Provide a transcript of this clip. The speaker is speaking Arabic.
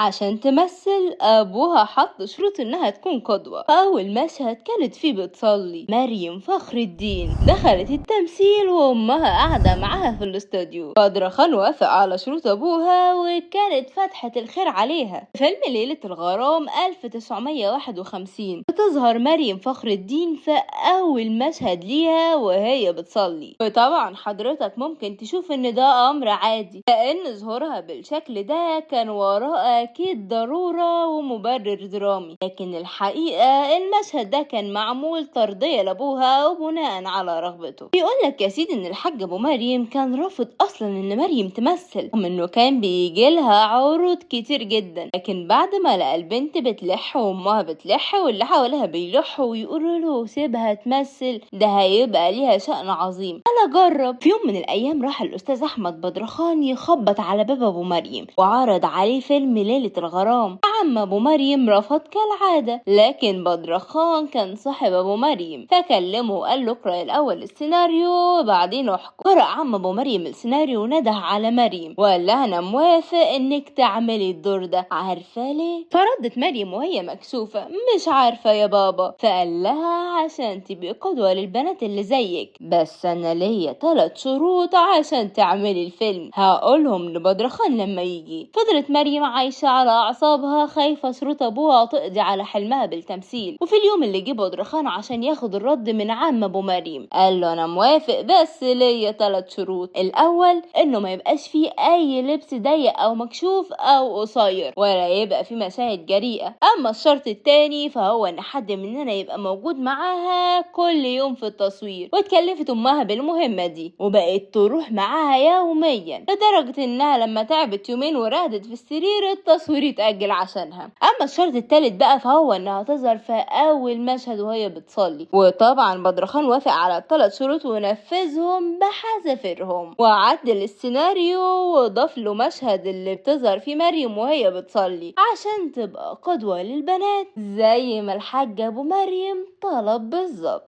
عشان تمثل أبوها حط شروط إنها تكون قدوة. فأول مشهد كانت فيه بتصلي مريم فخر الدين دخلت التمثيل وأمها قاعدة معاها في الاستوديو. بدرخان وافق على شروط أبوها وكانت فتحة الخير عليها. فيلم ليلة الغرام 1951 بتظهر مريم فخر الدين في أول مشهد ليها وهي بتصلي. وطبعا حضرتك ممكن تشوف إن ده أمر عادي، لأن ظهورها بالشكل ده كان وراه أكيد ضرورة ومبرر درامي، لكن الحقيقة المشهد ده كان معمول ترضية لأبوها وبناء على رغبته. بيقولك يا سيدي إن الحاج أبو مريم كان رافض أصلا إن مريم تمثل، رغم إنه كان بيجيلها عروض كتير جدا، لكن بعد ما لقى البنت بتلح وأمها بتلح واللي حواليها بيلحوا ويقولوا له سيبها تمثل، ده هيبقى ليها شأن عظيم، أنا جرب. في يوم من الأيام راح الأستاذ أحمد بدرخان يخبط على باب أبو مريم وعرض عليه فيلم ليلة الغرام. عم أبو مريم رفض كالعادة، لكن بدرخان كان صاحب أبو مريم فكلمه وقال له اقرأ الأول السيناريو وبعدين احكم. قرأ عم أبو مريم السيناريو ونده على مريم وقال لها أنا موافق إنك تعملي الدور ده، عارفة ليه؟ فردت مريم وهي مكسوفة مش عارفة يا بابا. فقال لها عشان تبقي قدوة للبنات اللي زيك، بس أنا ليا 3 شروط عشان تعملي الفيلم هقولهم لبدرخان لما يجي. فضلت مريم عايشة على أعصابها خايفة شروط أبوها تقضي على حلمها بالتمثيل. وفي اليوم اللي جه بدرخان عشان ياخد الرد من عم أبو مريم قال له أنا موافق بس ليا 3 شروط. الأول إنه ما يبقاش فيه أي لبس ضيق أو مكشوف أو قصير ولا يبقى فيه مشاهد جريئة. أما الشرط التاني فهو إن حد مننا يبقى موجود معاها كل يوم في التصوير. واتكلفت أمها بالمهمة دي وبقت تروح معاها يوميا، لدرجة إنها لما تعبت يومين ورقدت في السرير التصوير يتأجل عشانها. أما الشرط التالت بقى فهو إنها تظهر في أول مشهد وهي بتصلي. وطبعا بدرخان وافق على ال3 شروط ونفذهم بحذافيرهم وعدل السيناريو وضاف له مشهد اللي بتظهر فيه مريم وهي بتصلي عشان تبقى قدوة للبنات زي ما الحاج أبو مريم طلب بالظبط.